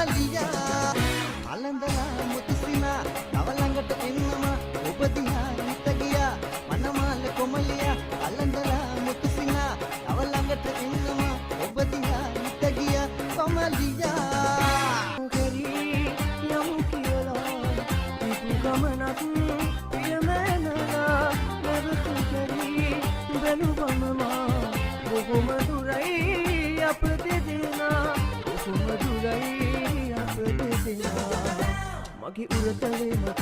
කොමලියා අලඳලා මුතුසිනා තව ළඟට එන්නම ඔබ දිහා හිත ගියා මනමාල කොමලියා අලඳලා මුතුසිනා තව ළඟට එන්නම ඔබ දිහා හිත ගියා කොමලියා කරී යමු කියලා පිටු ගමනක් පියමනලා නැවතු කරී බැලුවම බොහොම දුරයි අප දෙදෙනා බොහොම දුරයි අප දෙදෙනා මගේ උරතලේ මත